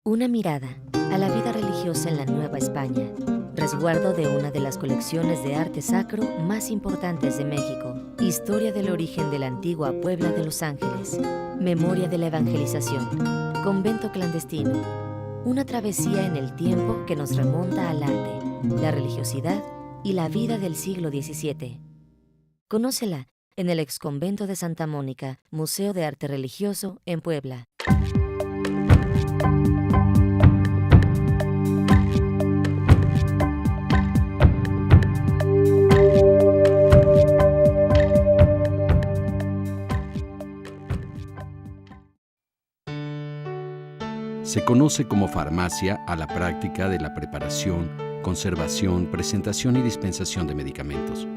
Una mirada a la vida religiosa en la Nueva España, resguardo de una de las colecciones de arte sacro más importantes de México, historia del origen de la antigua Puebla de Los Ángeles, memoria de la evangelización, convento clandestino, una travesía en el tiempo que nos remonta al arte, la religiosidad y la vida del siglo XVII. Conócela en el exconvento de Santa Mónica, Museo de Arte Religioso en Puebla. Se conoce como farmacia a la práctica de la preparación, conservación, presentación y dispensación de medicamentos.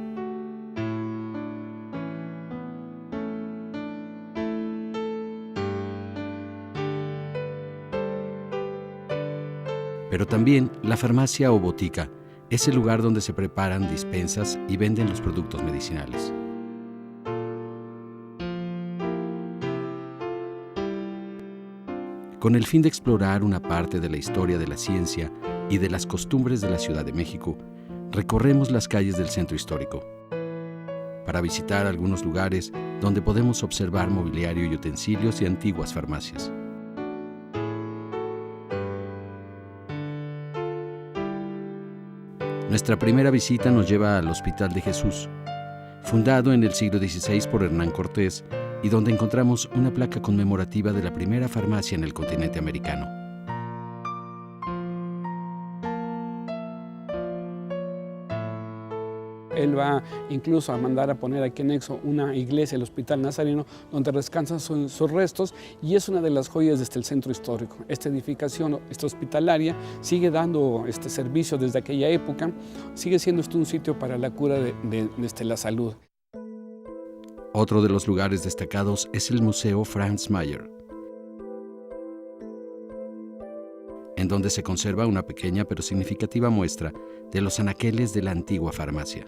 Pero también la farmacia o botica es el lugar donde se preparan dispensas y venden los productos medicinales. Con el fin de explorar una parte de la historia de la ciencia y de las costumbres de la Ciudad de México, recorremos las calles del centro histórico para visitar algunos lugares donde podemos observar mobiliario y utensilios y antiguas farmacias. Nuestra primera visita nos lleva al Hospital de Jesús, fundado en el siglo XVI por Hernán Cortés, y donde encontramos una placa conmemorativa de la primera farmacia en el continente americano. Él va incluso a mandar a poner aquí en Exo una iglesia, el Hospital Nazareno, donde descansan sus restos, y es una de las joyas desde el centro histórico. Esta edificación, esta hospitalaria, sigue dando este servicio desde aquella época, sigue siendo un sitio para la cura de la salud. Otro de los lugares destacados es el Museo Franz Mayer, en donde se conserva una pequeña pero significativa muestra de los anaqueles de la antigua farmacia.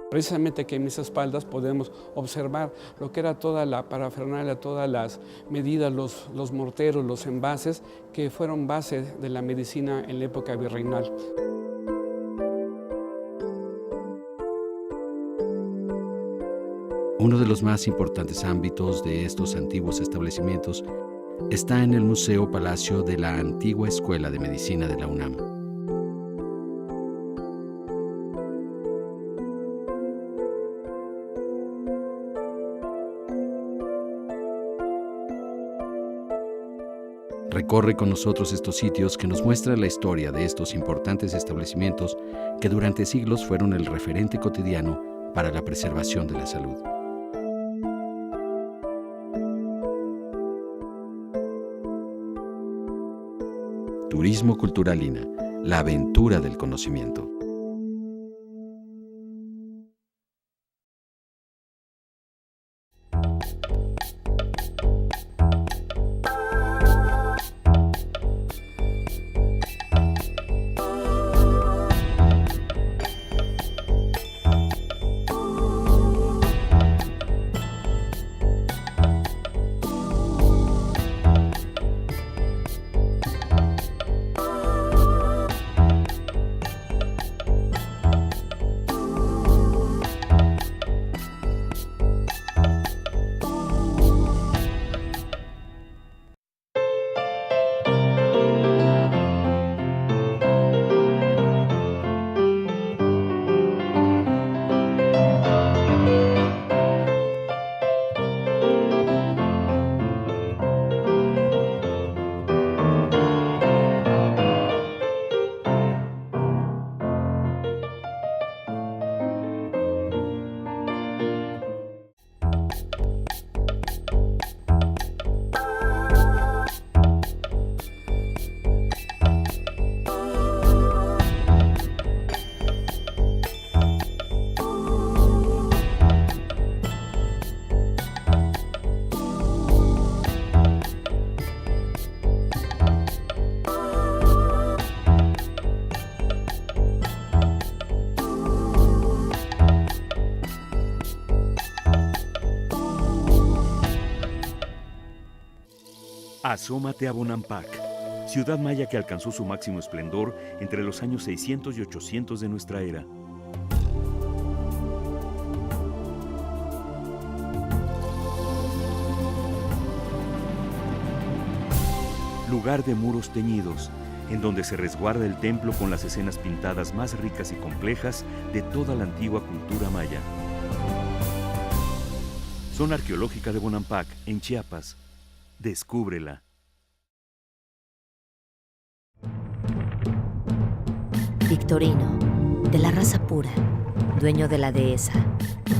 Precisamente aquí en mis espaldas podemos observar lo que era toda la parafernalia, todas las medidas, los morteros, los envases que fueron base de la medicina en la época virreinal. Uno de los más importantes ámbitos de estos antiguos establecimientos está en el Museo Palacio de la antigua Escuela de Medicina de la UNAM. Recorre con nosotros estos sitios que nos muestran la historia de estos importantes establecimientos que durante siglos fueron el referente cotidiano para la preservación de la salud. Turismo Culturalina, la aventura del conocimiento. Asómate a Bonampak, ciudad maya que alcanzó su máximo esplendor entre los años 600 y 800 de nuestra era. Lugar de muros teñidos, en donde se resguarda el templo con las escenas pintadas más ricas y complejas de toda la antigua cultura maya. Zona arqueológica de Bonampak, en Chiapas. Descúbrela. Victorino, de la raza pura, dueño de la dehesa,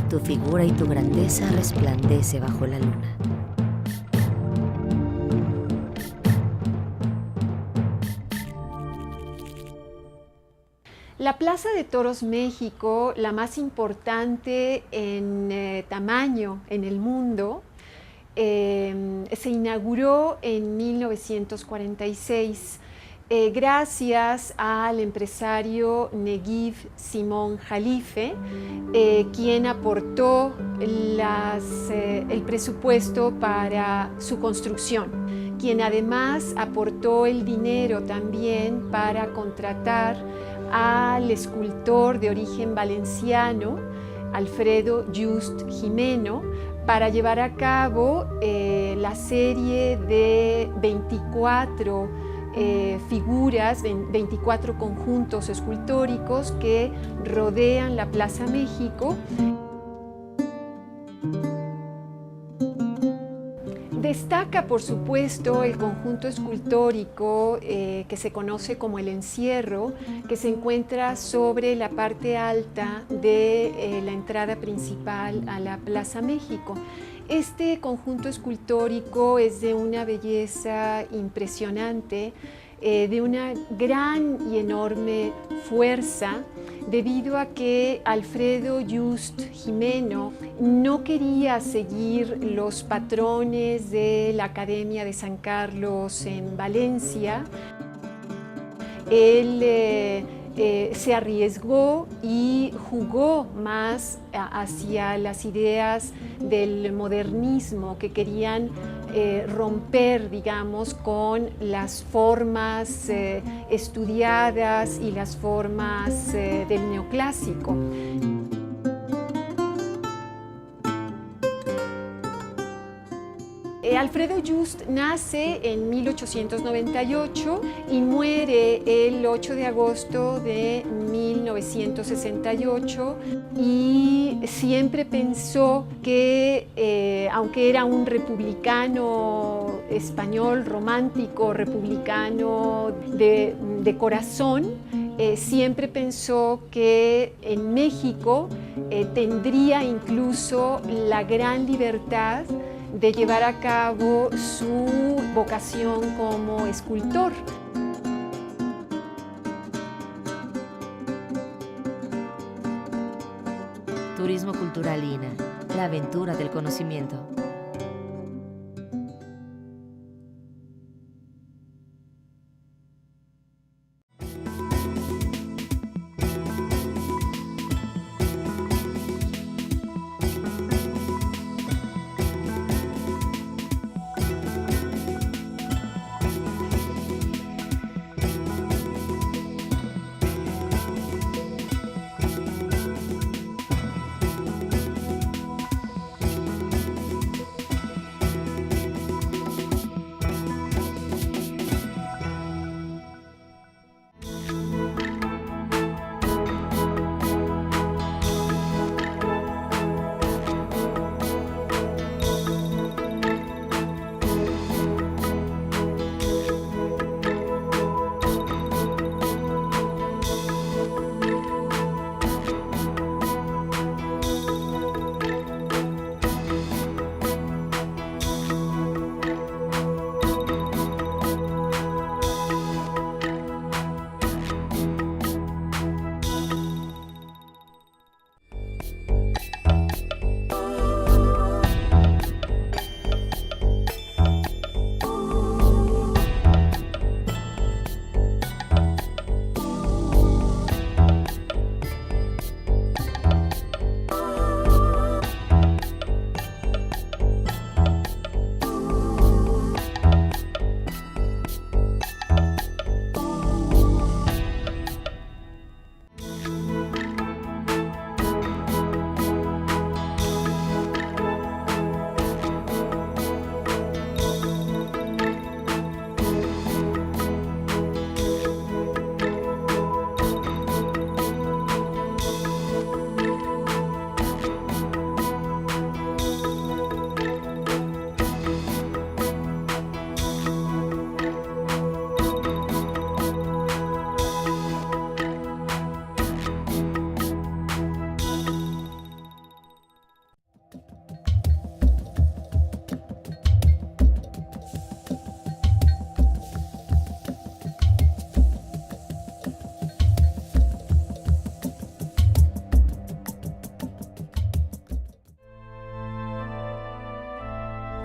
tu figura y tu grandeza resplandece bajo la luna. La Plaza de Toros México, la más importante en tamaño en el mundo, se inauguró en 1946 gracias al empresario Neguiv Simón Jalife, quien aportó el presupuesto para su construcción, quien además aportó el dinero también para contratar al escultor de origen valenciano, Alfredo Just Gimeno, para llevar a cabo la serie de 24 figuras, 24 conjuntos escultóricos que rodean la Plaza México. Destaca, por supuesto, el conjunto escultórico que se conoce como El Encierro, que se encuentra sobre la parte alta de la entrada principal a la Plaza México. Este conjunto escultórico es de una belleza impresionante, de una gran y enorme fuerza, debido a que Alfredo Just Gimeno no quería seguir los patrones de la Academia de San Carlos en Valencia. Él se arriesgó y jugó más hacia las ideas del modernismo, que querían romper, digamos, con las formas estudiadas y las formas del neoclásico. Alfredo Just nace en 1898 y muere el 8 de agosto de 1968, y siempre pensó que, aunque era un republicano español, romántico, republicano de corazón, siempre pensó que en México tendría incluso la gran libertad de llevar a cabo su vocación como escultor. Turismo Cultural INA, la aventura del conocimiento.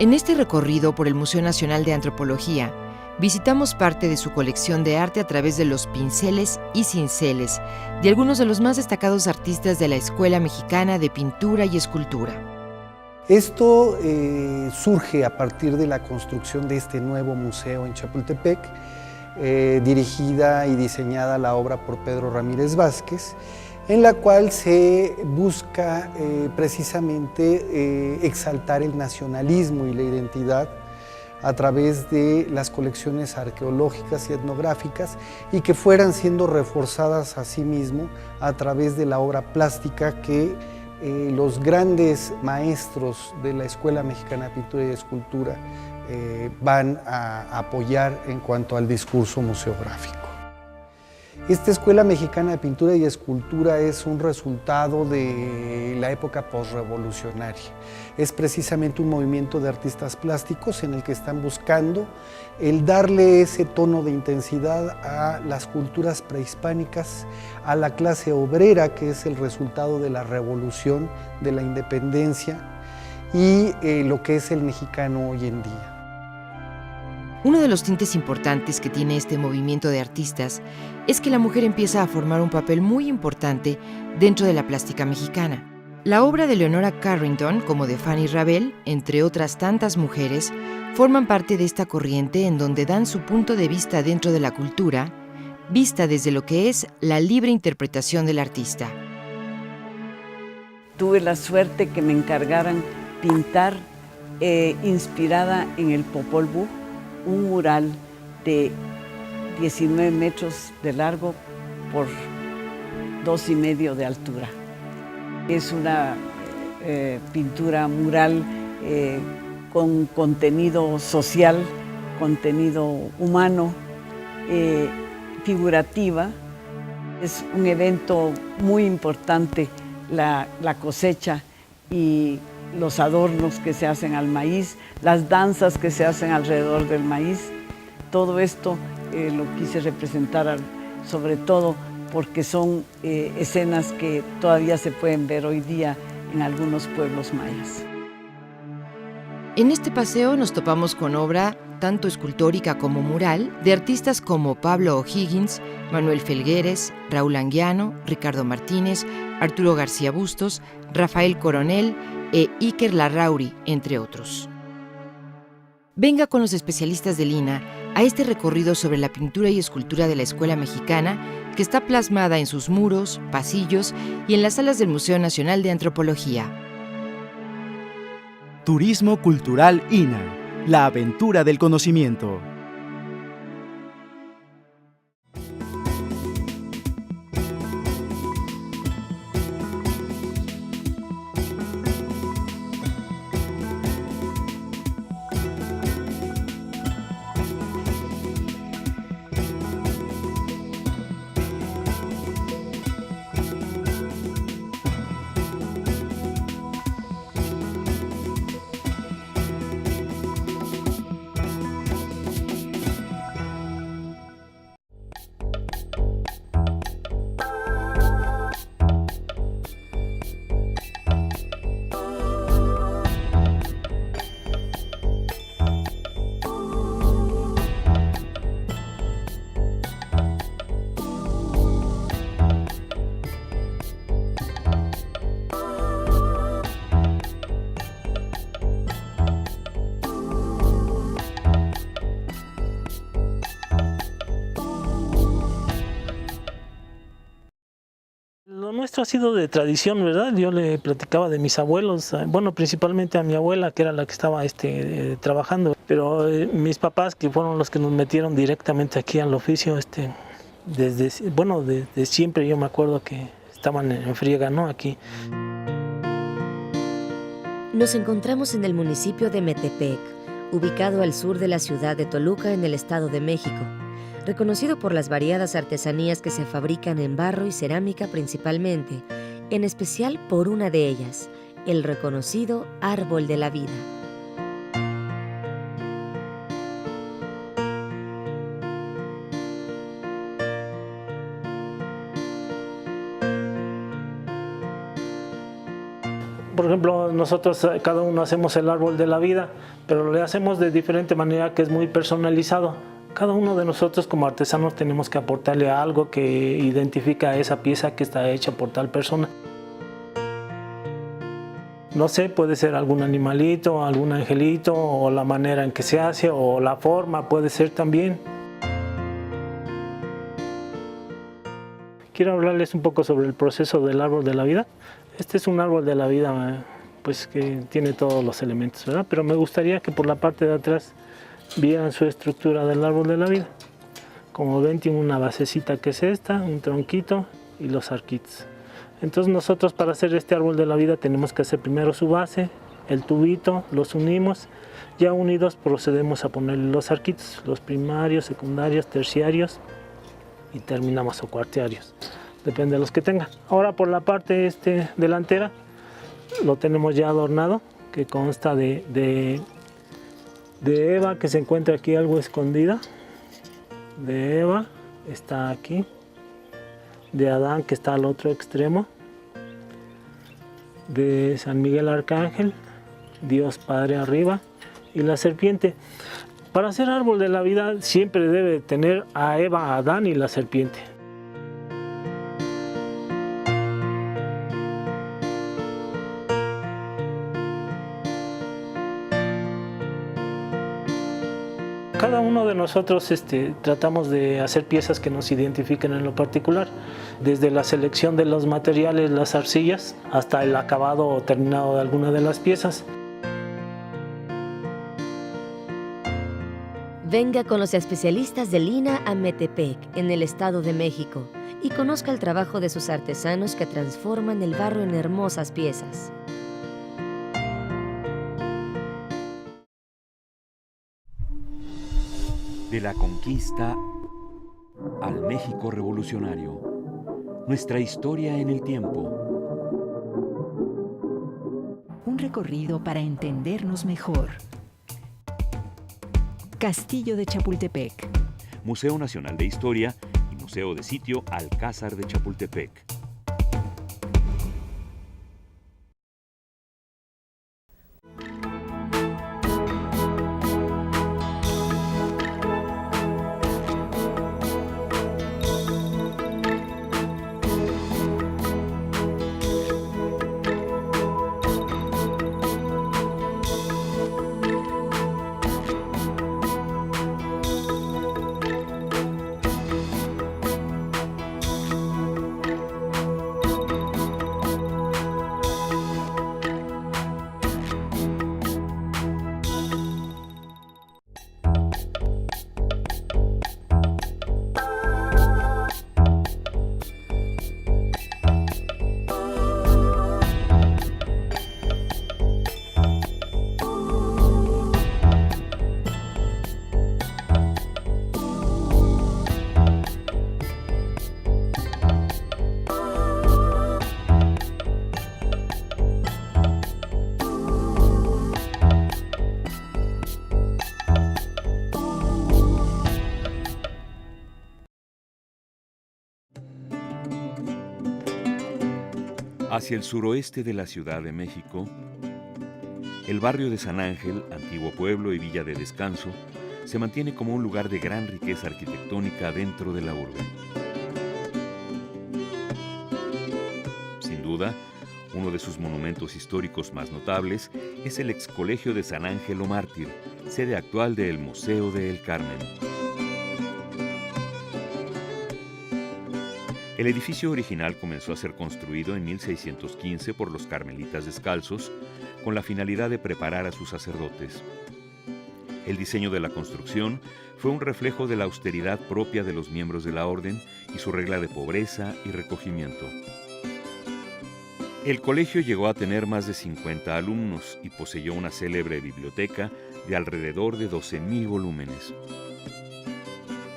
En este recorrido por el Museo Nacional de Antropología, visitamos parte de su colección de arte a través de los pinceles y cinceles de algunos de los más destacados artistas de la Escuela Mexicana de Pintura y Escultura. Esto surge a partir de la construcción de este nuevo museo en Chapultepec, dirigida y diseñada la obra por Pedro Ramírez Vázquez, en la cual se busca precisamente exaltar el nacionalismo y la identidad a través de las colecciones arqueológicas y etnográficas y que fueran siendo reforzadas a sí mismo a través de la obra plástica que los grandes maestros de la Escuela Mexicana de Pintura y Escultura van a apoyar en cuanto al discurso museográfico. Esta Escuela Mexicana de Pintura y Escultura es un resultado de la época posrevolucionaria. Es precisamente un movimiento de artistas plásticos en el que están buscando el darle ese tono de intensidad a las culturas prehispánicas, a la clase obrera, que es el resultado de la revolución, de la independencia, y lo que es el mexicano hoy en día. Uno de los tintes importantes que tiene este movimiento de artistas es que la mujer empieza a formar un papel muy importante dentro de la plástica mexicana. La obra de Leonora Carrington, como de Fanny Rabel, entre otras tantas mujeres, forman parte de esta corriente en donde dan su punto de vista dentro de la cultura, vista desde lo que es la libre interpretación del artista. Tuve la suerte que me encargaran pintar, inspirada en el Popol Vuh, un mural de 19 metros de largo por 2,5 de altura. Es una pintura mural con contenido social, contenido humano, figurativa. Es un evento muy importante, la cosecha y los adornos que se hacen al maíz, las danzas que se hacen alrededor del maíz. Todo esto lo quise representar sobre todo porque son escenas que todavía se pueden ver hoy día en algunos pueblos mayas. En este paseo nos topamos con obra, tanto escultórica como mural, de artistas como Pablo O'Higgins, Manuel Felgueres, Raúl Anguiano, Ricardo Martínez, Arturo García Bustos, Rafael Coronel e Iker Larrauri, entre otros. Venga con los especialistas de Lina a este recorrido sobre la pintura y escultura de la Escuela Mexicana, que está plasmada en sus muros, pasillos y en las salas del Museo Nacional de Antropología. Turismo Cultural INA, la aventura del conocimiento. Lo nuestro ha sido de tradición, ¿verdad? Yo le platicaba de mis abuelos, bueno, principalmente a mi abuela, que era la que estaba trabajando, pero mis papás, que fueron los que nos metieron directamente aquí al oficio, desde siempre. Yo me acuerdo que estaban en friega, ¿no? Aquí. Nos encontramos en el municipio de Metepec, ubicado al sur de la ciudad de Toluca, en el Estado de México, reconocido por las variadas artesanías que se fabrican en barro y cerámica principalmente, en especial por una de ellas, el reconocido Árbol de la Vida. Por ejemplo, nosotros cada uno hacemos el árbol de la vida, pero lo hacemos de diferente manera que es muy personalizado. Cada uno de nosotros como artesanos tenemos que aportarle algo que identifica a esa pieza que está hecha por tal persona. No sé, puede ser algún animalito, algún angelito, o la manera en que se hace, o la forma puede ser también. Quiero hablarles un poco sobre el proceso del árbol de la vida. Este es un árbol de la vida pues, que tiene todos los elementos, ¿verdad? Pero me gustaría que por la parte de atrás vieran su estructura del árbol de la vida. Como ven, tiene una basecita que es esta, un tronquito y los arquitos. Entonces nosotros para hacer este árbol de la vida tenemos que hacer primero su base, el tubito, los unimos. Ya unidos procedemos a ponerle los arquitos, los primarios, secundarios, terciarios y terminamos o cuartiarios. Depende de los que tengan. Ahora por la parte delantera lo tenemos ya adornado, que consta de Eva, que se encuentra aquí algo escondida. De Eva está aquí. De Adán, que está al otro extremo. De San Miguel Arcángel, Dios Padre arriba y la serpiente. Para hacer árbol de la vida siempre debe tener a Eva, a Adán y la serpiente. Cada uno de nosotros tratamos de hacer piezas que nos identifiquen en lo particular, desde la selección de los materiales, las arcillas, hasta el acabado o terminado de alguna de las piezas. Venga con los especialistas de Lina a Metepec, en el Estado de México, y conozca el trabajo de sus artesanos que transforman el barro en hermosas piezas. De la conquista al México revolucionario. Nuestra historia en el tiempo. Un recorrido para entendernos mejor. Castillo de Chapultepec. Museo Nacional de Historia y Museo de Sitio Alcázar de Chapultepec. Hacia el suroeste de la Ciudad de México, el barrio de San Ángel, antiguo pueblo y villa de descanso, se mantiene como un lugar de gran riqueza arquitectónica dentro de la urbe. Sin duda, uno de sus monumentos históricos más notables es el excolegio de San Ángelo Mártir, sede actual del Museo de El Carmen. El edificio original comenzó a ser construido en 1615 por los carmelitas descalzos con la finalidad de preparar a sus sacerdotes. El diseño de la construcción fue un reflejo de la austeridad propia de los miembros de la orden y su regla de pobreza y recogimiento. El colegio llegó a tener más de 50 alumnos y poseyó una célebre biblioteca de alrededor de 12,000 volúmenes.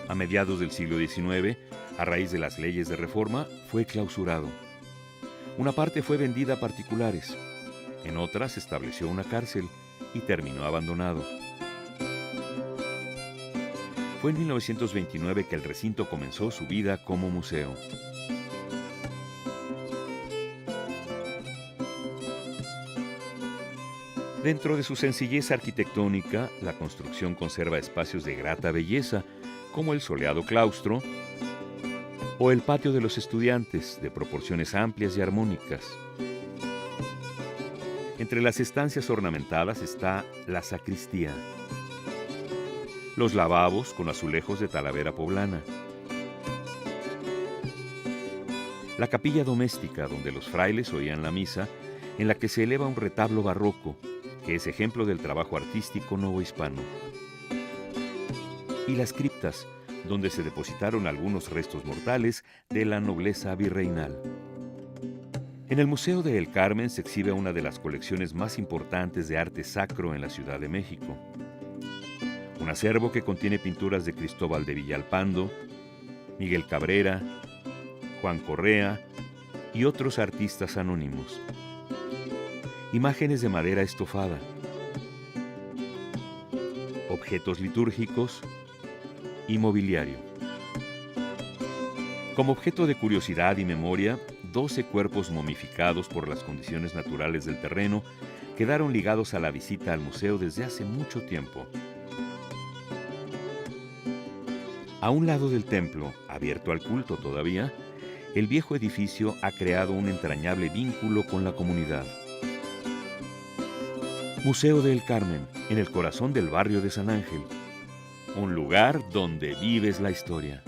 A mediados del siglo XIX, a raíz de las leyes de reforma, fue clausurado. Una parte fue vendida a particulares, en otra se estableció una cárcel y terminó abandonado. Fue en 1929 que el recinto comenzó su vida como museo. Dentro de su sencillez arquitectónica, la construcción conserva espacios de grata belleza, como el soleado claustro o el patio de los estudiantes, de proporciones amplias y armónicas. Entre las estancias ornamentadas está la sacristía, los lavabos con azulejos de talavera poblana, la capilla doméstica donde los frailes oían la misa, en la que se eleva un retablo barroco, que es ejemplo del trabajo artístico novohispano, y las criptas, donde se depositaron algunos restos mortales de la nobleza virreinal. En el Museo de El Carmen se exhibe una de las colecciones más importantes de arte sacro en la Ciudad de México. Un acervo que contiene pinturas de Cristóbal de Villalpando, Miguel Cabrera, Juan Correa y otros artistas anónimos. Imágenes de madera estofada, objetos litúrgicos y mobiliario. Como objeto de curiosidad y memoria, 12 cuerpos momificados por las condiciones naturales del terreno quedaron ligados a la visita al museo desde hace mucho tiempo. A un lado del templo, abierto al culto todavía, el viejo edificio ha creado un entrañable vínculo con la comunidad. Museo de El Carmen, en el corazón del barrio de San Ángel. Un lugar donde vives la historia.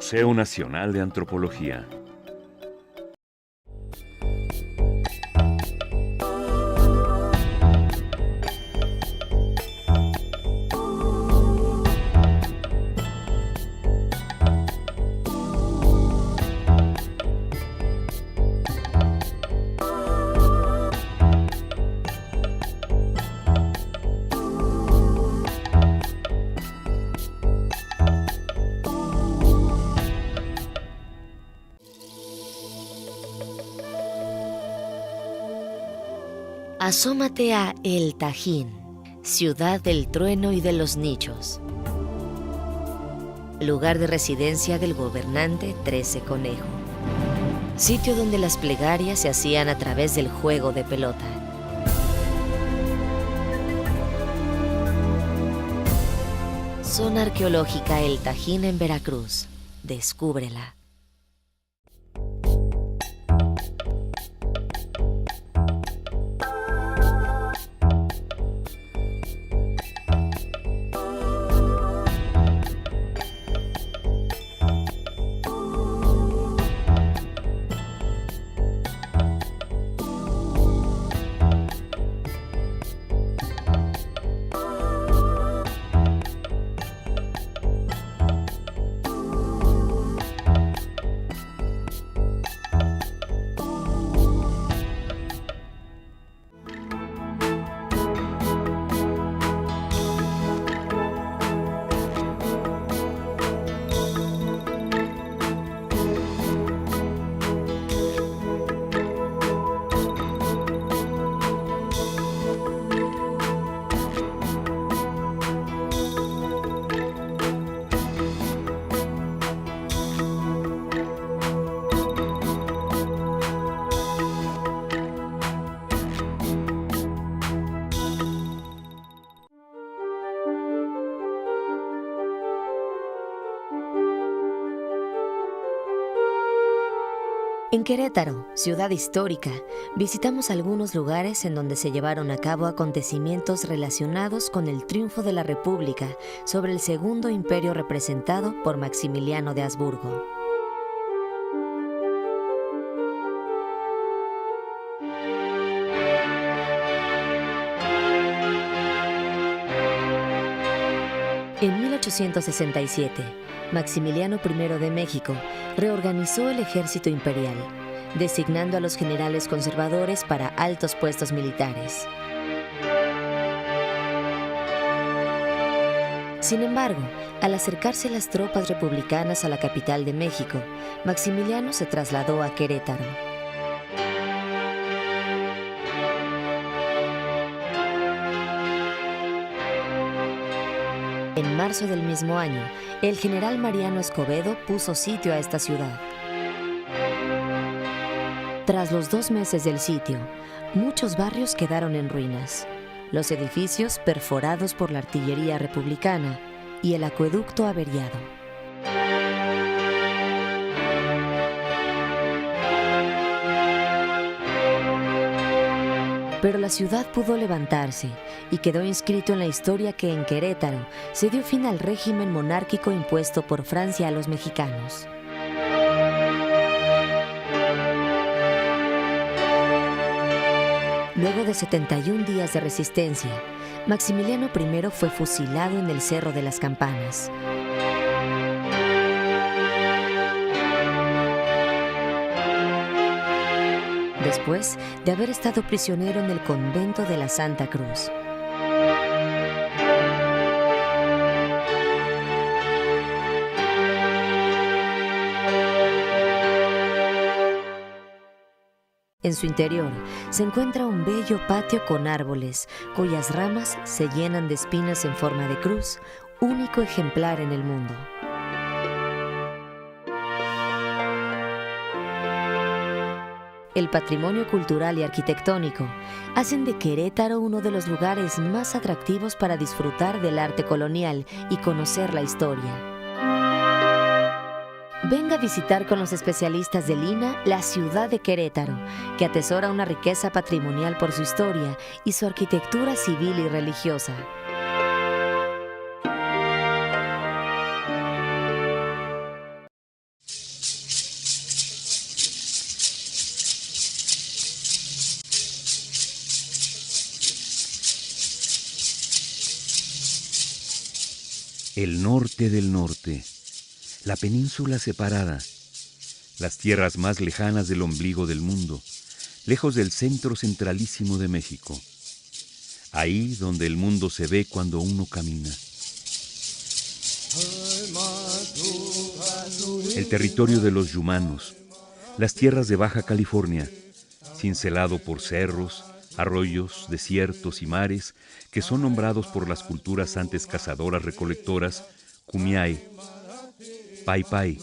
Museo Nacional de Antropología. Asómate a El Tajín, ciudad del trueno y de los nichos. Lugar de residencia del gobernante 13 Conejo. Sitio donde las plegarias se hacían a través del juego de pelota. Zona arqueológica El Tajín en Veracruz. Descúbrela. En Querétaro, ciudad histórica, visitamos algunos lugares en donde se llevaron a cabo acontecimientos relacionados con el triunfo de la República sobre el Segundo Imperio representado por Maximiliano de Habsburgo. En 1867, Maximiliano I de México reorganizó el ejército imperial, designando a los generales conservadores para altos puestos militares. Sin embargo, al acercarse las tropas republicanas a la capital de México, Maximiliano se trasladó a Querétaro. En marzo del mismo año, el general Mariano Escobedo puso sitio a esta ciudad. Tras los 2 meses del sitio, muchos barrios quedaron en ruinas, los edificios perforados por la artillería republicana y el acueducto averiado. Pero la ciudad pudo levantarse y quedó inscrito en la historia que en Querétaro se dio fin al régimen monárquico impuesto por Francia a los mexicanos. Luego de 71 días de resistencia, Maximiliano I fue fusilado en el Cerro de las Campanas. Después de haber estado prisionero en el convento de la Santa Cruz. En su interior se encuentra un bello patio con árboles, cuyas ramas se llenan de espinas en forma de cruz, único ejemplar en el mundo. El patrimonio cultural y arquitectónico hacen de Querétaro uno de los lugares más atractivos para disfrutar del arte colonial y conocer la historia. Venga a visitar con los especialistas del INAH la ciudad de Querétaro, que atesora una riqueza patrimonial por su historia y su arquitectura civil y religiosa. El norte del norte, la península separada, las tierras más lejanas del ombligo del mundo, lejos del centro centralísimo de México, ahí donde el mundo se ve cuando uno camina. El territorio de los Yumanos, las tierras de Baja California, cincelado por cerros, arroyos, desiertos y mares que son nombrados por las culturas antes cazadoras recolectoras Kumiai, Paipai,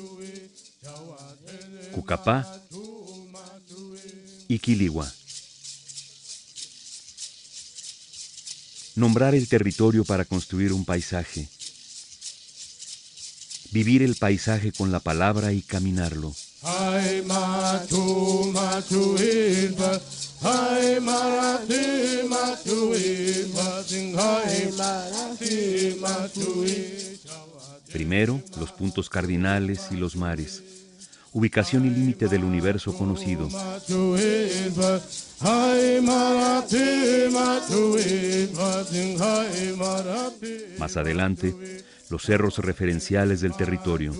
Cucapá y Quiligua. Nombrar el territorio para construir un paisaje. Vivir el paisaje con la palabra y caminarlo. Primero, los puntos cardinales y los mares, ubicación y límite del universo conocido. Más adelante, los cerros referenciales del territorio.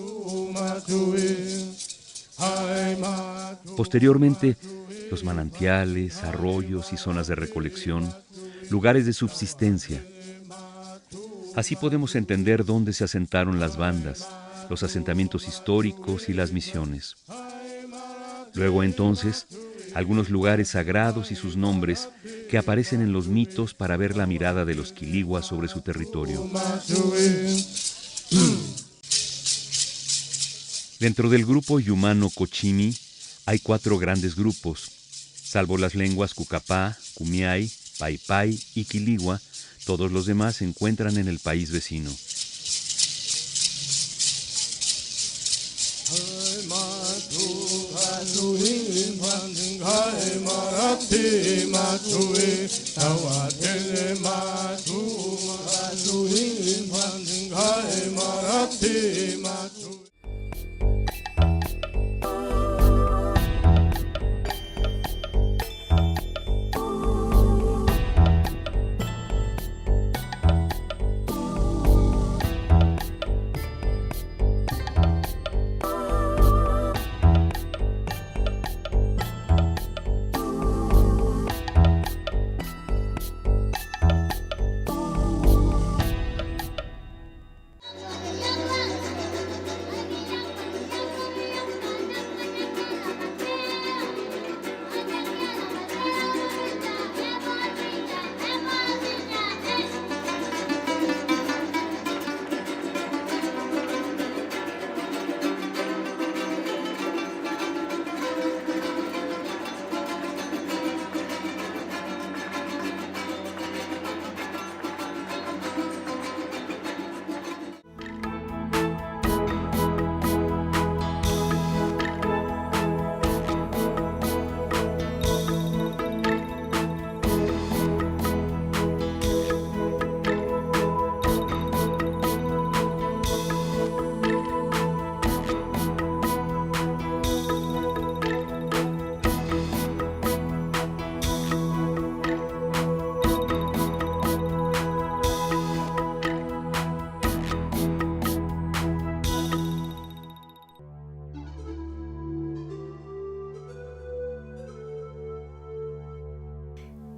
Posteriormente, los manantiales, arroyos y zonas de recolección, lugares de subsistencia. Así podemos entender dónde se asentaron las bandas, los asentamientos históricos y las misiones. Luego entonces, algunos lugares sagrados y sus nombres que aparecen en los mitos para ver la mirada de los quiliguas sobre su territorio. Dentro del grupo Yumano Cochimi hay 4 grandes grupos, salvo las lenguas Cucapá, Kumiai, Paipai y Quiligua. Todos los demás se encuentran en el país vecino.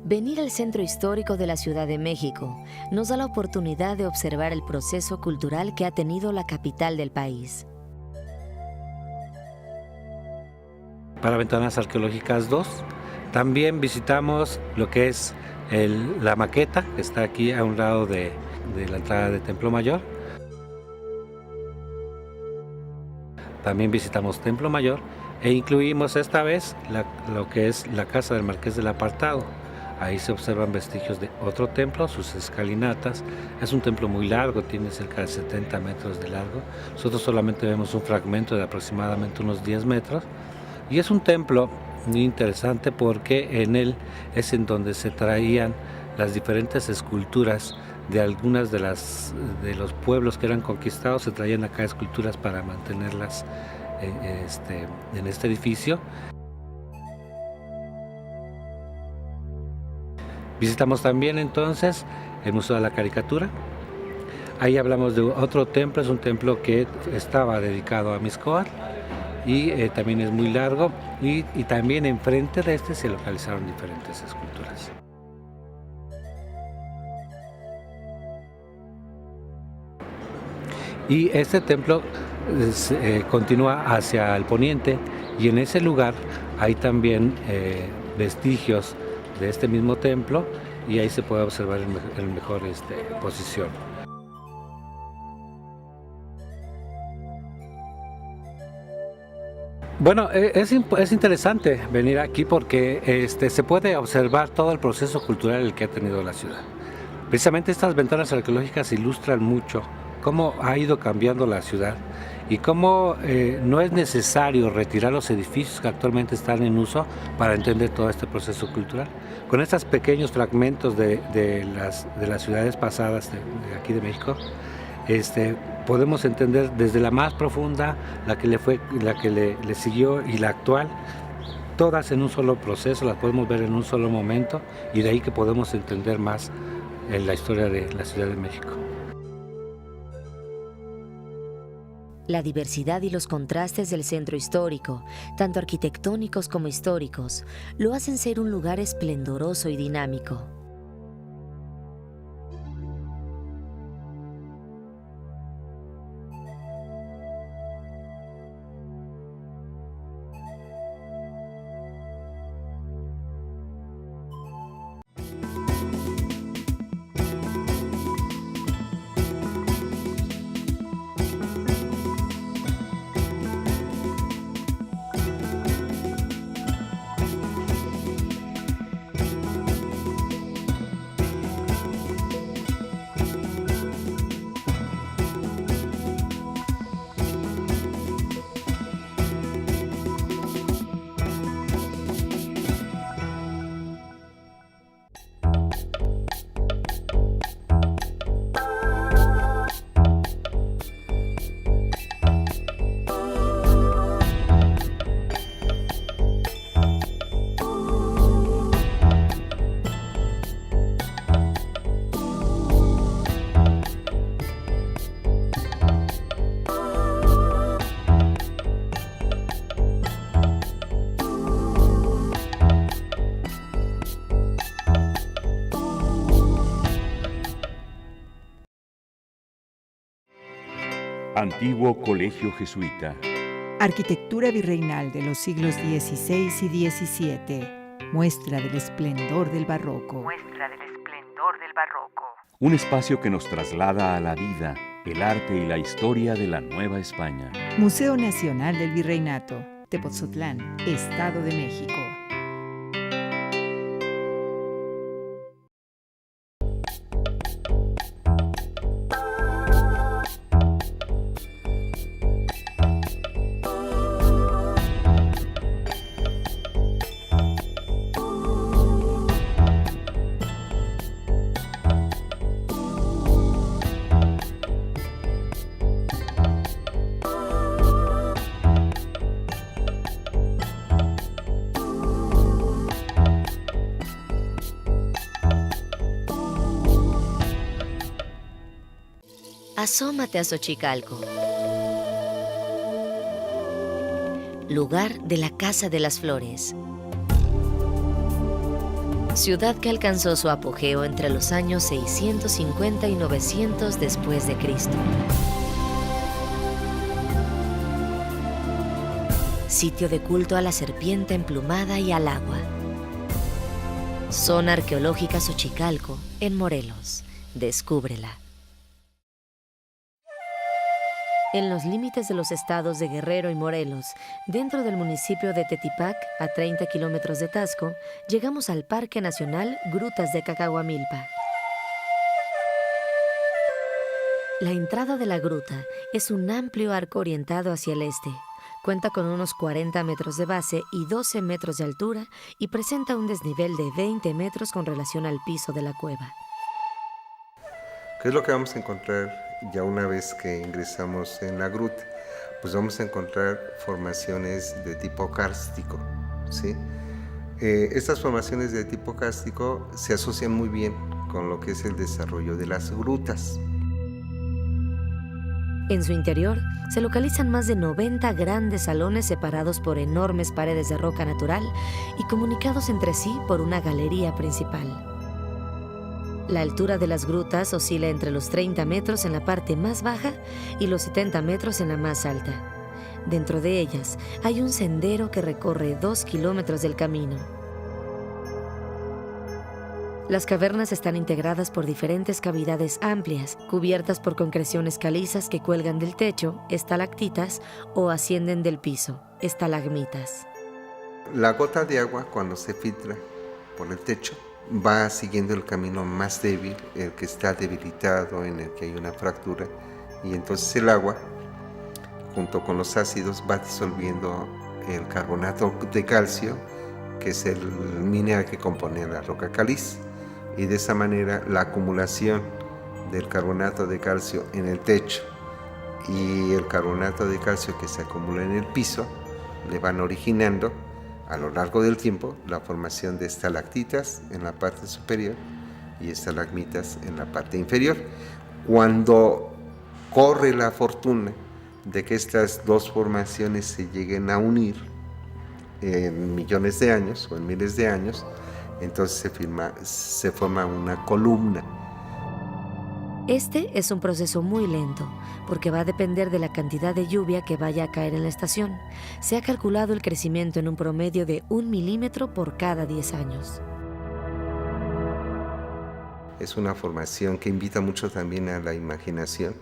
Venir al Centro Histórico de la Ciudad de México nos da la oportunidad de observar el proceso cultural que ha tenido la capital del país. Para Ventanas Arqueológicas 2, también visitamos lo que es la maqueta, que está aquí a un lado de la entrada de Templo Mayor. También visitamos Templo Mayor e incluimos esta vez lo que es la casa del Marqués del Apartado. Ahí se observan vestigios de otro templo, sus escalinatas. Es un templo muy largo, tiene cerca de 70 metros de largo. Nosotros solamente vemos un fragmento de aproximadamente unos 10 metros. Y es un templo muy interesante porque en él es en donde se traían las diferentes esculturas de algunas de los pueblos que eran conquistados. Se traían acá esculturas para mantenerlas en este edificio. Visitamos también entonces el Museo de la Caricatura. Ahí hablamos de otro templo, es un templo que estaba dedicado a Mixcoatl y también es muy largo y también enfrente de este se localizaron diferentes esculturas. Y este templo continúa hacia el poniente y en ese lugar hay también vestigios de este mismo templo y ahí se puede observar en mejor posición. Bueno, es interesante venir aquí porque se puede observar todo el proceso cultural que ha tenido la ciudad. Precisamente estas ventanas arqueológicas ilustran mucho cómo ha ido cambiando la ciudad y cómo no es necesario retirar los edificios que actualmente están en uso para entender todo este proceso cultural. Con estos pequeños fragmentos de las ciudades pasadas de aquí de México, podemos entender desde la más profunda, la que le siguió y la actual, todas en un solo proceso, las podemos ver en un solo momento y de ahí que podemos entender más la historia de la Ciudad de México. La diversidad y los contrastes del centro histórico, tanto arquitectónicos como históricos, lo hacen ser un lugar esplendoroso y dinámico. Antiguo Colegio Jesuita. Arquitectura virreinal de los siglos XVI y XVII. Muestra del esplendor del barroco. Un espacio que nos traslada a la vida, el arte y la historia de la Nueva España. Museo Nacional del Virreinato. Tepoztlán, Estado de México. Asómate a Xochicalco, lugar de la Casa de las Flores. Ciudad que alcanzó su apogeo entre los años 650 y 900 después de Cristo. Sitio de culto a la serpiente emplumada y al agua. Zona arqueológica Xochicalco, en Morelos. Descúbrela. En los límites de los estados de Guerrero y Morelos, dentro del municipio de Tetipac, a 30 kilómetros de Taxco, llegamos al Parque Nacional Grutas de Cacahuamilpa. La entrada de la gruta es un amplio arco orientado hacia el este. Cuenta con unos 40 metros de base y 12 metros de altura y presenta un desnivel de 20 metros con relación al piso de la cueva. ¿Qué es lo que vamos a encontrar ya una vez que ingresamos en la gruta? Pues vamos a encontrar formaciones de tipo kárstico, ¿sí? Estas formaciones de tipo kárstico se asocian muy bien con lo que es el desarrollo de las grutas. En su interior se localizan más de 90 grandes salones separados por enormes paredes de roca natural y comunicados entre sí por una galería principal. La altura de las grutas oscila entre los 30 metros en la parte más baja y los 70 metros en la más alta. Dentro de ellas hay un sendero que recorre 2 kilómetros del camino. Las cavernas están integradas por diferentes cavidades amplias, cubiertas por concreciones calizas que cuelgan del techo, estalactitas, o ascienden del piso, estalagmitas. La gota de agua, cuando se filtra por el techo, va siguiendo el camino más débil, el que está debilitado, en el que hay una fractura, y entonces el agua, junto con los ácidos, va disolviendo el carbonato de calcio, que es el mineral que compone la roca caliz, y de esa manera la acumulación del carbonato de calcio en el techo y el carbonato de calcio que se acumula en el piso le van originando a lo largo del tiempo la formación de estalactitas en la parte superior y estalagmitas en la parte inferior. Cuando corre la fortuna de que estas dos formaciones se lleguen a unir en millones de años o en miles de años, entonces se forma una columna. Este es un proceso muy lento, porque va a depender de la cantidad de lluvia que vaya a caer en la estación. Se ha calculado el crecimiento en un promedio de 1 milímetro por cada 10 años. Es una formación que invita mucho también a la imaginación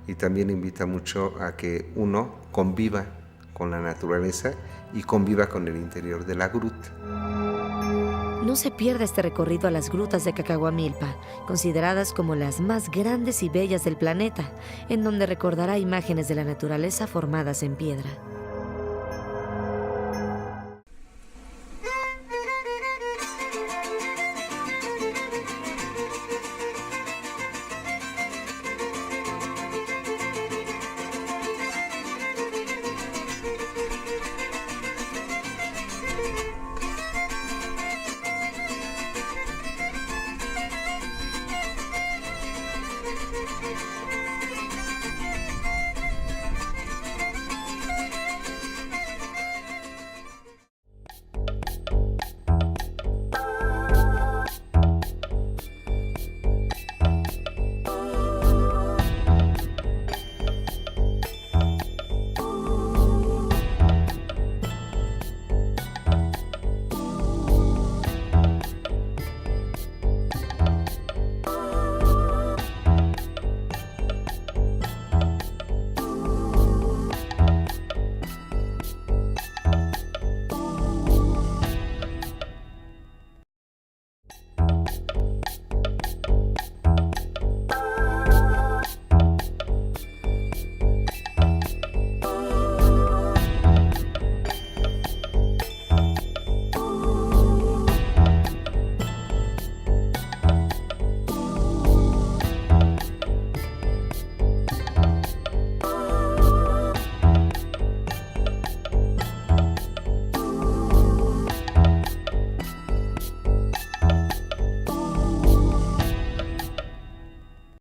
y también invita mucho a que uno conviva con la naturaleza y conviva con el interior de la gruta. No se pierda este recorrido a las grutas de Cacahuamilpa, consideradas como las más grandes y bellas del planeta, en donde recordará imágenes de la naturaleza formadas en piedra.